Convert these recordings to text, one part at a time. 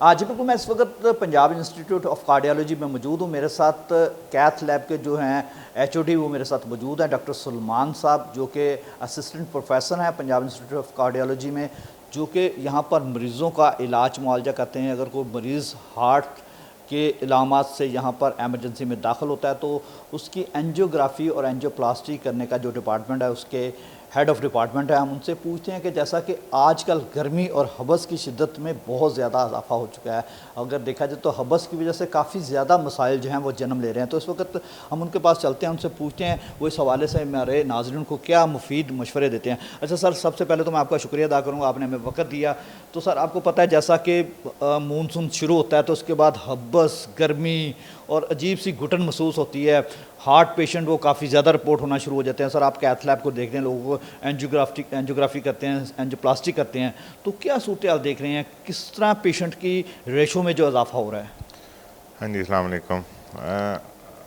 जी बिल्कुल, मैं इस वक्त पंजाब इंस्टीट्यूट ऑफ कार्डियोलॉजी में मौजूद हूँ। मेरे साथ कैथ लैब के जो हैं एचओडी वो मेरे साथ मौजूद हैं, डॉक्टर सलमान साहब, जो कि असिस्टेंट प्रोफेसर हैं पंजाब इंस्टीट्यूट ऑफ कार्डियोलॉजी में, जो कि यहाँ पर मरीज़ों का इलाज मुआलजा करते हैं। अगर कोई मरीज़ हार्ट के इलामात से यहाँ पर एमरजेंसी में दाखिल होता है तो उसकी एंजियोग्राफी और एंजियोप्लास्टी करने का जो डिपार्टमेंट है उसके हेड ऑफ़ डिपार्टमेंट है। हम उनसे पूछते हैं कि जैसा कि आजकल गर्मी और हबस की शिद्दत में बहुत ज़्यादा इजाफा हो चुका है, अगर देखा जाए तो हबस की वजह से काफ़ी ज़्यादा मसाइल जो हैं वो जन्म ले रहे हैं। तो इस वक्त हम उनके पास चलते हैं, उनसे पूछते हैं वो इस हवाले से हमारे नाज़रीन को क्या मुफीद मशवरे देते हैं। अच्छा सर, सबसे पहले तो मैं आपका शुक्रिया अदा करूँगा, आपने हमें वक्त दिया। तो सर, आपको पता है जैसा कि मानसून शुरू होता है तो उसके बाद हबस, गर्मी और अजीब सी घुटन महसूस होती है। हार्ट पेशेंट वो काफ़ी ज़्यादा रिपोर्ट होना शुरू हो जाते हैं। सर, आप कैथ लैब को देखते हैं, लोगों को एंजियोग्राफी करते हैं, एंजियोप्लास्टी करते हैं, तो क्या सूरत हाल देख रहे हैं, किस तरह पेशेंट की रेशो में जो इजाफा हो रहा है? हाँ जी, अस्सलाम वालेकुम।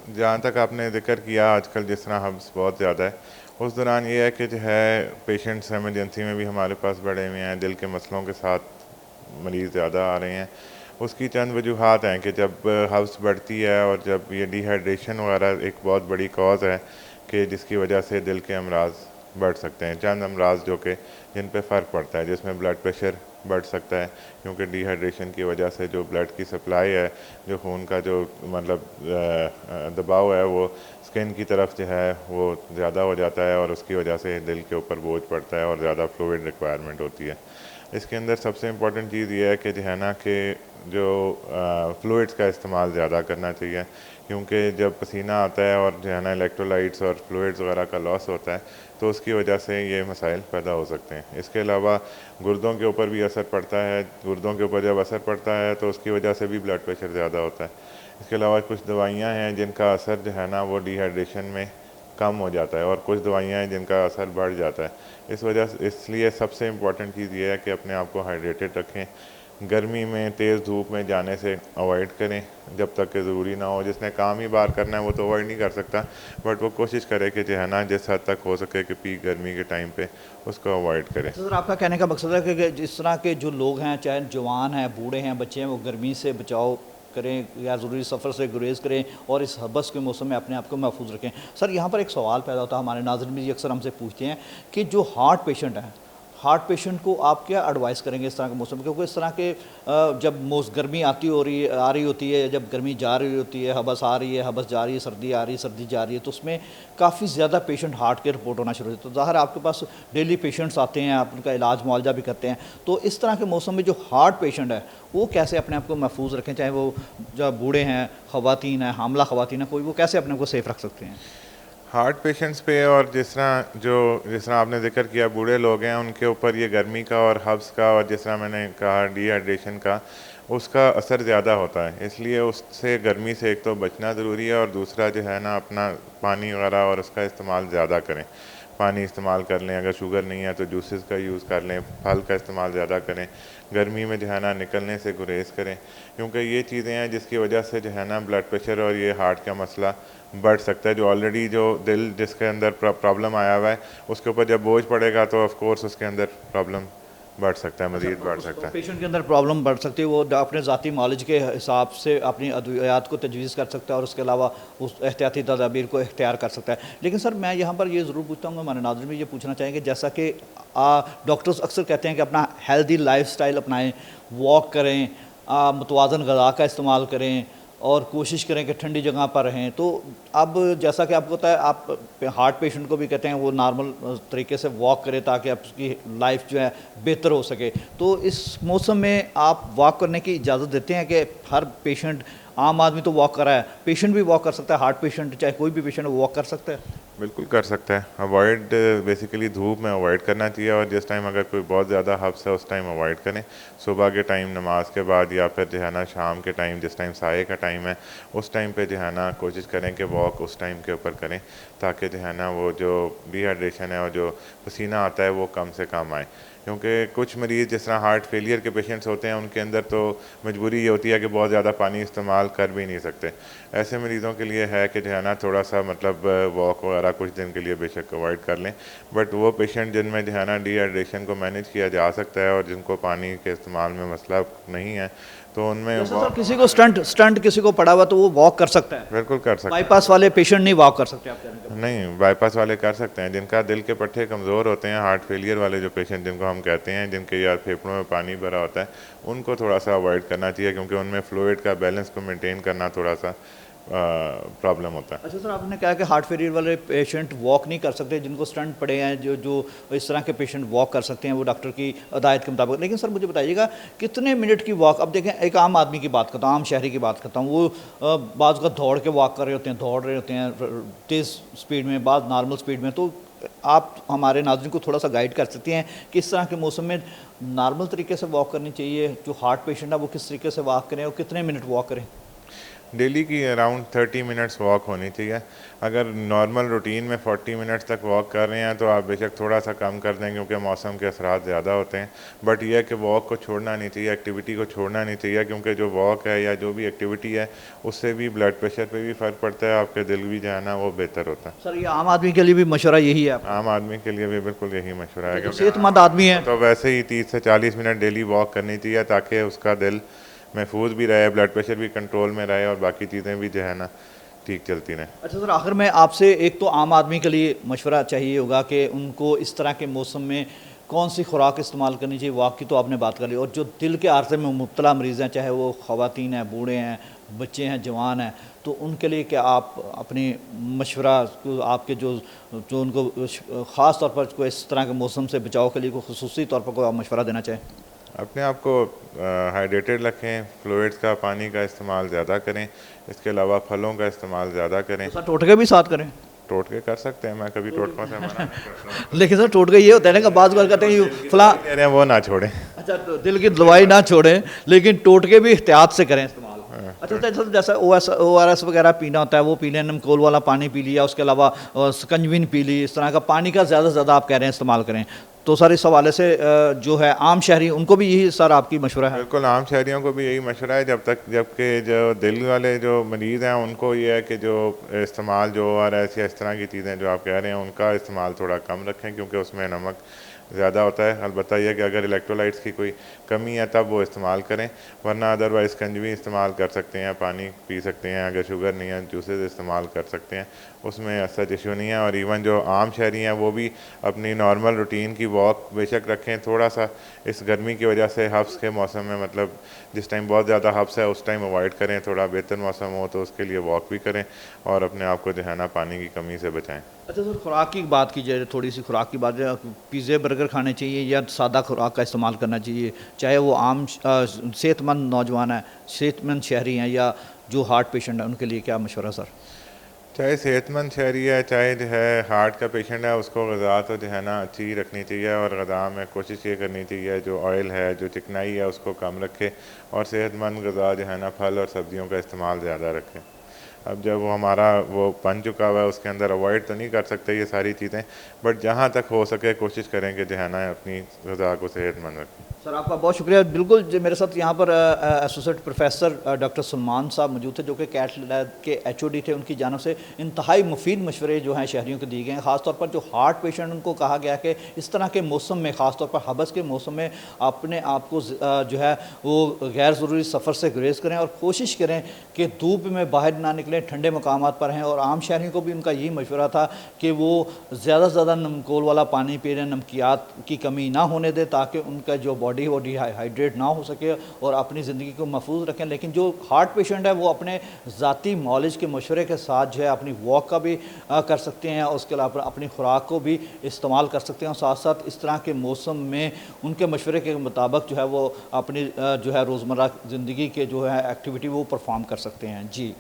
जहाँ तक आपने जिक्र किया, आजकल जिस तरह हब्स बहुत ज़्यादा है, उस दौरान ये है कि जो है पेशेंट्स एमरजेंसी में भी हमारे पास बढ़े हुए हैं, दिल के मसलों के साथ मरीज़ ज़्यादा आ रहे हैं। उसकी चंद वजूहात हैं कि जब हब्स बढ़ती है और जब ये डिहाइड्रेशन वगैरह एक बहुत बड़ी कॉज़ है कि जिसकी वजह से दिल के अमराज बढ़ सकते हैं। चंद अमराज जो कि जिन पे फ़र्क पड़ता है, जिसमें ब्लड प्रेशर बढ़ सकता है, क्योंकि डिहाइड्रेशन की वजह से जो ब्लड की सप्लाई है, जो खून का जो मतलब दबाव है, वो स्किन की तरफ जो है वो ज़्यादा हो जाता है और उसकी वजह से दिल के ऊपर बोझ पड़ता है और ज़्यादा फ्लूइड रिक्वायरमेंट होती है। इसके अंदर सबसे इम्पॉर्टेंट चीज़ ये है कि जो है ना कि जो फ्लूइड्स का इस्तेमाल ज़्यादा करना चाहिए, क्योंकि जब पसीना आता है और जो है ना इलेक्ट्रोलाइट्स और फ्लूइड्स वगैरह का लॉस होता है तो उसकी वजह से ये मसाइल पैदा हो सकते हैं। इसके अलावा गुर्दों के ऊपर भी असर पड़ता है। गुर्दों के ऊपर जब असर पड़ता है तो उसकी वजह से भी ब्लड प्रेशर ज़्यादा होता है। इसके अलावा कुछ दवाइयाँ हैं जिनका असर जो है ना वो डिहाइड्रेशन में कम हो जाता है और कुछ दवाइयाँ हैं जिनका असर बढ़ जाता है। इस वजह से इसलिए सबसे इम्पॉर्टेंट चीज़ ये है कि अपने आप को हाइड्रेटेड रखें। गर्मी में तेज़ धूप में जाने से अवॉइड करें जब तक कि ज़रूरी ना हो। जिसने काम ही बाहर करना है वो तो अवॉइड नहीं कर सकता, बट वो कोशिश करे कि जो है ना जिस हद तक हो सके कि पीक गर्मी के टाइम पे उसको अवॉइड करें। अच्छा सर, आपका कहने का मकसद है कि जिस तरह के जो लोग हैं, चाहे जवान हैं, बूढ़े हैं, बच्चे हैं, वो गर्मी से बचाव करें या ज़रूरी सफ़र से गुरेज करें और इस हबस के मौसम में अपने आप को महफूज रखें। सर, यहाँ पर एक सवाल पैदा होता है, हमारे नाज़रीन भी अक्सर हमसे पूछते हैं कि जो हार्ट पेशेंट हैं, हार्ट पेशेंट को आप क्या एडवाइस करेंगे इस तरह के मौसम में? क्योंकि इस तरह के जब गर्मी आ रही होती है, जब गर्मी जा रही होती है, हबस आ रही है, हबस जा रही है, सर्दी आ रही है, सर्दी जा रही है, तो उसमें काफ़ी ज़्यादा पेशेंट हार्ट के रिपोर्ट होना शुरू होते हैं। तो ज़ाहिर है आपके पास डेली पेशेंट्स आते हैं, आप उनका इलाज मुआवजा भी करते हैं। तो इस तरह के मौसम में जो हार्ट पेशेंट है वो कैसे अपने आप को महफूज रखें, चाहे वो जो बूढ़े हैं, ख़वातीन हैं, हामला ख़वातीन हैं, कोई वो कैसे अपने को सेफ़ रख सकते हैं? हार्ट पेशेंट्स पे और जिस तरह आपने जिक्र किया बूढ़े लोग हैं उनके ऊपर ये गर्मी का और हब्स का और जिस तरह मैंने कहा डिहाइड्रेशन का, उसका असर ज़्यादा होता है। इसलिए उससे गर्मी से एक तो बचना ज़रूरी है और दूसरा जो है ना अपना पानी वगैरह और उसका इस्तेमाल ज़्यादा करें। पानी इस्तेमाल कर लें, अगर शुगर नहीं है तो जूसेस का यूज़ कर लें, फल का इस्तेमाल ज़्यादा करें। गर्मी में जो है ना निकलने से गुरेज करें, क्योंकि ये चीज़ें हैं जिसकी वजह से जो है ना ब्लड प्रेशर और ये हार्ट का मसला बढ़ सकता है। जो ऑलरेडी जो दिल जिसके अंदर प्रॉब्लम आया हुआ है उसके ऊपर जब बोझ पड़ेगा तो ऑफ कोर्स उसके अंदर प्रॉब्लम बढ़ सकता है, अच्छा, मज़ीद बढ़ उस सकता है। पेशेंट के अंदर प्रॉब्लम बढ़ सकती है, वो अपने ज़ाती मालिज के हिसाब से अपनी अद्वियात को तजवीज़ कर सकता है और उसके अलावा उस एहतियाती तदाबीर को इख्तियार कर सकता है। लेकिन सर, मैं यहाँ पर ये ज़रूर पूछता हूँ, हमारे नाज़रीन में ये पूछना चाहेंगे, जैसा कि डॉक्टर्स अक्सर कहते हैं कि अपना हेल्दी लाइफ़स्टाइल अपनाएं, वॉक करें, मुतवाज़न ग़िज़ा का इस्तेमाल करें और कोशिश करें कि ठंडी जगह पर रहें। तो अब जैसा कि आपको पता है, आप हार्ट पेशेंट को भी कहते हैं वो नॉर्मल तरीके से वॉक करे ताकि आप उसकी लाइफ जो है बेहतर हो सके। तो इस मौसम में आप वॉक करने की इजाज़त देते हैं कि हर पेशेंट, आम आदमी तो वॉक कर रहा है, पेशेंट भी वॉक कर सकता है, हार्ट पेशेंट चाहे कोई भी पेशेंट वॉक कर सकता है? बिल्कुल कर सकता है। अवॉइड बेसिकली धूप में अवॉइड करना चाहिए और जिस टाइम अगर कोई बहुत ज़्यादा हब्स है उस टाइम अवॉइड करें। सुबह के टाइम नमाज के बाद या फिर जो है ना शाम के टाइम जिस टाइम साये का टाइम है उस टाइम पे जो है ना कोशिश करें कि वॉक उस टाइम के ऊपर करें, ताकि जो है ना वो जो डिहाइड्रेशन है और जो पसीना आता है वो कम से कम आए। क्योंकि कुछ मरीज़ जिस तरह हार्ट फेलियर के पेशेंट्स होते हैं उनके अंदर तो मजबूरी ये होती है कि बहुत ज़्यादा पानी इस्तेमाल कर भी नहीं सकते। ऐसे मरीज़ों के लिए है कि जो है ना थोड़ा सा मतलब वॉक वगैरह कुछ दिन के लिए बेशक अवॉइड कर लें, बट वो पेशेंट जिनमें जो है ना डिहाइड्रेशन को मैनेज किया जा सकता है और जिनको पानी के इस्तेमाल में मसला नहीं है तो उनमें जैसे सर किसी को स्टंट किसी को पड़ा हुआ तो वो वॉक कर सकता है, बिल्कुल कर सकते बाईपास वाले पेशेंट नहीं वॉक कर सकते आप कहने का? हैं। नहीं, बाईपास वाले कर सकते हैं, जिनका दिल के पट्टे कमज़ोर होते हैं, हार्ट फेलियर वाले जो पेशेंट जिनको हम कहते हैं, जिनके या फेफड़ों में पानी भरा होता है, उनको थोड़ा सा अवॉइड करना चाहिए, क्योंकि उनमें फ्लूइड का बैलेंस को मेंटेन करना थोड़ा सा प्रॉब्लम होता है। अच्छा सर, आपने कहा कि हार्ट फेलियर वाले पेशेंट वॉक नहीं कर सकते, जिनको स्टंट पड़े हैं, जो जो इस तरह के पेशेंट वॉक कर सकते हैं वो डॉक्टर की हदायत के मुताबिक। लेकिन सर मुझे बताइएगा कितने मिनट की वॉक? अब देखें, एक आम आदमी की बात करता हूँ, आम शहरी की बात करता हूँ, वो बाज़ का दौड़ के वॉक कर रहे होते हैं, दौड़ रहे होते हैं तेज़ स्पीड में, बाज़ नॉर्मल स्पीड में, तो आप हमारे नाज़रीन को थोड़ा सा गाइड कर सकती हैं कि इस तरह के मौसम में नॉर्मल तरीके से वॉक करनी चाहिए, जो हार्ट पेशेंट है वो किस तरीके से वॉक करें और कितने मिनट वॉक करें? डेली की अराउंड 30 मिनट्स वॉक होनी चाहिए। अगर नॉर्मल रूटीन में 40 मिनट्स तक वॉक कर रहे हैं तो आप बेशक थोड़ा सा कम कर दें, क्योंकि मौसम के असरात ज़्यादा होते हैं। बट यह है कि वॉक को छोड़ना नहीं चाहिए, एक्टिविटी को छोड़ना नहीं चाहिए, क्योंकि जो वॉक है या जो भी एक्टिविटी है उससे भी ब्लड प्रेशर पे भी फ़र्क पड़ता है, आपके दिल भी जो है ना वो बेहतर होता है। सर ये आम आदमी के लिए भी मशवरा यही है आपका? आम आदमी के लिए भी बिल्कुल यही मशवरा है, जो क्योंकि सेहतमंद आदमी है तो वैसे ही 30 से 40 मिनट डेली वॉक करनी चाहिए, ताकि उसका दिल महफूज भी रहे, ब्लड प्रेशर भी कंट्रोल में रहे और बाकी चीज़ें भी जो है ना ठीक चलती रहें। अच्छा सर, आखिर में आपसे एक तो आम आदमी के लिए मशवरा चाहिए होगा कि उनको इस तरह के मौसम में कौन सी खुराक इस्तेमाल करनी चाहिए, वॉक की तो आपने बात कर ली, और जो दिल के आर्जे में मुब्तला मरीज़ हैं, चाहे वो ख़वातीन हैं, बूढ़े हैं, बच्चे हैं, जवान हैं, तो उनके लिए क्या आप अपनी मशवरा आपके जो जो उनको ख़ास तौर पर कोई इस तरह के मौसम से बचाव के लिए कोई खुसूसी तौर पर कोई आप मशवरा देना चाहें? अपने आप को हाइड्रेटेड रखें, फ्लूइड्स का, पानी का इस्तेमाल ज़्यादा करें, इसके अलावा फलों का इस्तेमाल ज़्यादा करें। तो सर टोटके भी साथ करें? टोटके कर सकते हैं, मैं कभी टोटकों से मना नहीं करता हूँ। लेकिन सर टोटके ये होता है ना कि बाज़ बार कहते हैं ये फला, कह रहे हैं वो ना छोड़ें। अच्छा तो दिल की दवाई ना छोड़ें, लेकिन टोटके भी एहतियात से करें इस्तेमाल। अच्छा तो जैसा ORS वगैरह पीना होता है वो पी लें, नमकोल वाला पानी पी लिया, उसके अलावा सकंजविन पी ली, इस तरह का पानी का ज़्यादा से ज़्यादा आप कह रहे हैं इस्तेमाल करें। तो सर इस हवाले से जो है आम शहरी उनको भी यही सर आपकी मशवरा है? बिल्कुल, आम शहरियों को भी यही मशवरा है, जबकि जो दिल वाले जो मरीज़ हैं उनको ये है कि जो इस्तेमाल जो ORS या इस तरह की चीज़ें जो आप कह रहे हैं उनका इस्तेमाल थोड़ा कम रखें, क्योंकि उसमें नमक ज़्यादा होता है। अलबत्ता यह कि अगर इलेक्ट्रोलाइट्स की कोई कमी है तब वो इस्तेमाल करें, वरना अदरवाइज़ कंजवी इस्तेमाल कर सकते हैं, पानी पी सकते हैं, अगर शुगर नहीं है जूसेस इस्तेमाल कर सकते हैं, उसमें ऐसा इशू नहीं है। और इवन जो आम शहरी हैं वो भी अपनी नॉर्मल रूटीन की वॉक बेशक रखें, थोड़ा सा इस गर्मी की वजह से हब्स के मौसम में, मतलब जिस टाइम बहुत ज़्यादा हब्स है उस टाइम अवॉइड करें, थोड़ा बेहतर मौसम हो तो उसके लिए वॉक भी करें और अपने आप को जो है ना पानी की कमी से बचाएं। अच्छा सर, खुराक की बात की जाए, थोड़ी सी खुराक की बात है, पिज़्ज़े बर्गर खाने चाहिए या सादा खुराक का इस्तेमाल करना चाहिए, चाहे वो आम सेहतमंद नौजवान है, सेहतमंद शहरी हैं या जो हार्ट पेशेंट है, उनके लिए क्या मशवरा सर? चाहे सेहतमंद शहरी है, चाहे जो है हार्ट का पेशेंट है, उसको ग़िज़ा तो जो है ना अच्छी ही रखनी चाहिए, और ग़िज़ा में कोशिश ये करनी चाहिए जो ऑयल है, जो चिकनाई है उसको कम रखे, और सेहतमंद ग़िज़ा जो है ना फल और सब्ज़ियों का इस्तेमाल ज़्यादा रखें। अब जब वो हमारा वो बन चुका हुआ है उसके अंदर अवॉइड तो नहीं कर सकते ये सारी चीज़ें, बट जहाँ तक हो सके कोशिश करें कि जो है ना अपनी ग़िज़ा को सेहतमंद रखें। सर आपका बहुत शुक्रिया। बिल्कुल जो मेरे साथ यहाँ पर एसोसिएट प्रोफेसर डॉक्टर सलमान साहब मौजूद थे, जो कि कैथ लैब के HOD थे। उनकी जानब से इंतहाई मुफीद मशवरे जो हैं शहरियों को दिए गए हैं, ख़ासतौर पर जो हार्ट पेशेंट उनको कहा गया कि इस तरह के मौसम में, ख़ासतौर पर हबस के मौसम में अपने आप को जो है वो गैर ज़रूरी सफ़र से गुरेज करें और कोशिश करें कि धूप में बाहर ना निकलें, ठंडे मकामात पर हैं। और आम शहरियों को भी उनका यही मशवरा था कि वो ज़्यादा से ज़्यादा नमकोल वाला पानी पी रहे, नमकियात की कमी ना होने दें, ताकि उनका जो बॉडी वो डिहाइड्रेट ना हो सके और अपनी ज़िंदगी को महफूज रखें। लेकिन जो हार्ट पेशेंट है वो अपने ज़ाती मॉलेज के मशवरे के साथ जो है अपनी वॉक का भी कर सकते हैं, और उसके अलावा अपनी खुराक को भी इस्तेमाल कर सकते हैं, और साथ साथ इस तरह के मौसम में उनके मशवरे के मुताबिक जो है वो अपनी जो है रोज़मर्रा ज़िंदगी के जो है एक्टिविटी वो परफॉर्म कर सकते हैं। जी।